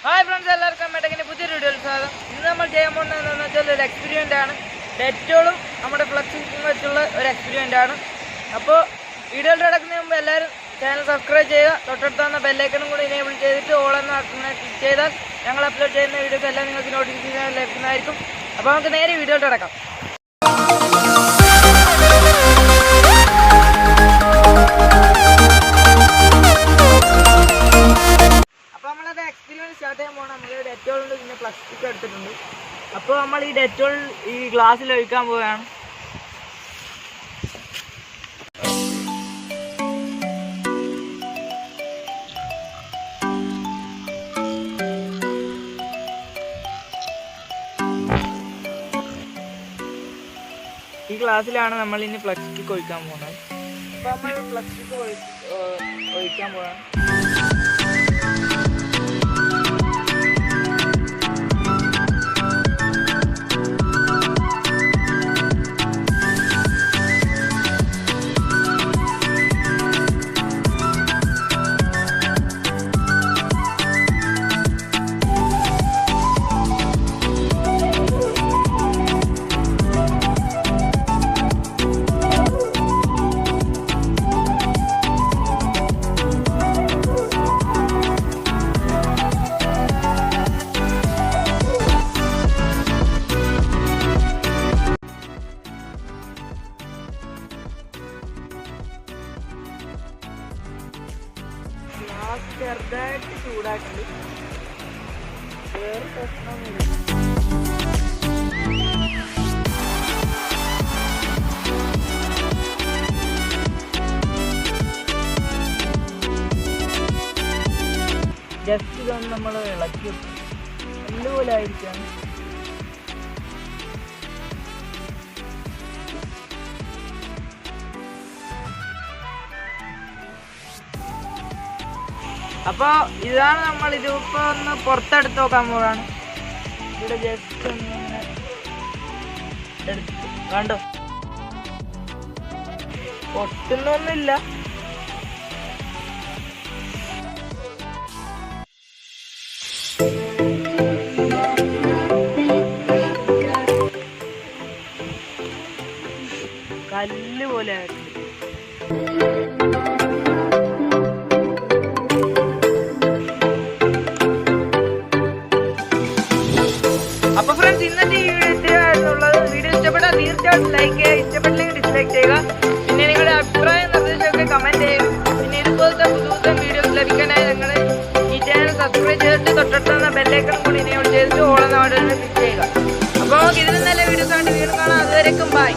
Hi friends, എല്ലാവർക്കും മെട്ടക്കിൻ്റെ പുതിയൊരു വീഡിയോയിൽ സ്വാഗതം. ഇന്ന് നമ്മൾ ചെയ്യാൻ പോകുന്നത് എന്താണെന്ന് വെച്ചാൽ ഒരു എക്സ്പെരിമെൻ്റ് ആണ്. ഡെറ്റോളും നമ്മുടെ ഫ്ലക്സിങ്ങും വെച്ചുള്ള ഒരു എക്സ്പെരിമെൻ്റ് ആണ്. അപ്പോൾ വീഡിയോയിൽ കിടക്കുന്നതിന് മുമ്പ് എല്ലാവരും ചാനൽ സബ്സ്ക്രൈബ് ചെയ്യുക. തൊട്ടടുത്ത് വന്ന ബെല്ലൈക്കണും കൂടി എനേബിൾ ചെയ്തിട്ട് ഓൾ എന്ന ബട്ടണിൽ ക്ലിക്ക് ചെയ്താൽ ഞങ്ങൾ അപ്ലോഡ് ചെയ്യുന്ന വീഡിയോസ് എല്ലാം നിങ്ങൾക്ക് നോട്ടിഫിക്കേഷൻ ലഭിക്കുന്നതായിരിക്കും. അപ്പോൾ നമുക്ക് നേരെ വീഡിയോയിൽ കിടക്കാം. സ്റ്റാർട്ട് ചെയ്യാൻ പോകണം. നമ്മൾ ഡെറ്റോളുണ്ട്, പിന്നെ പ്ലാസ്റ്റിക് എടുത്തിട്ടുണ്ട്. അപ്പോൾ നമ്മൾ ഈ ഡെറ്റോൾ ഈ ഗ്ലാസ്സിൽ ഒഴിക്കാൻ പോവുകയാണ്. ഈ ഗ്ലാസ്സിലാണ് നമ്മൾ ഇനി പ്ലാസ്റ്റിക് ഒഴിക്കാൻ പോകുന്നത്. അപ്പോൾ നമ്മൾ പ്ലാസ്റ്റിക് ഒഴിക്കാൻ പോകാം. ചെറുതായിട്ട് ചൂടാക്കി വേറെ പ്രശ്നമൊന്നുമില്ല. ജസ്റ്റ് ഇതൊന്ന് നമ്മൾ ഇളക്കി നല്ലപോലെ ആയിരിക്കാണ്. അപ്പോൾ ഇതാണ് നമ്മൾ ഇതിപ്പോൾ ഒന്ന് പുറത്തെടുത്ത് നോക്കാൻ പോവാണ്. ഇവിടെ ജസ്റ്റ് ഒന്ന് എടുത്ത് കണ്ടോ, പൊട്ടുന്നൊന്നുമില്ല. കല്ല് പോലെ ആയിരുന്നു. അപ്പോൾ ഫ്രണ്ട്സ്, ഇന്നത്തെ ഈ വീഡിയോ ഇത്രയായിരുന്നുള്ളത്. വീഡിയോ ഇഷ്ടപ്പെട്ടാൽ തീർച്ചയായിട്ടും ലൈക്ക് ചെയ്യുക, ഇഷ്ടപ്പെട്ടില്ലെങ്കിൽ ഡിസ്ലൈക്ക് ചെയ്യുക. പിന്നെ നിങ്ങളുടെ അഭിപ്രായം നിർദ്ദേശമൊക്കെ കമൻറ്റ് ചെയ്യുക. പിന്നെ ഇതുപോലത്തെ പുതുപുത്തൻ വീഡിയോസ് ലഭിക്കാനായി നിങ്ങൾ ഈ ചാനൽ സബ്സ്ക്രൈബ് ചെയ്തിട്ട് തൊട്ടടുത്തുന്ന ബെല്ലൈക്കണും കൂടി എനേബിൾ ചെയ്തിട്ട് ഓൾ എന്ന ബട്ടണിൽ ക്ലിക്ക് ചെയ്യുക. അപ്പോൾ ഇതിന് നല്ല വീഡിയോസ് ആയിട്ട് വീണ്ടും കാണാം. അതുവരേക്കും ബൈ.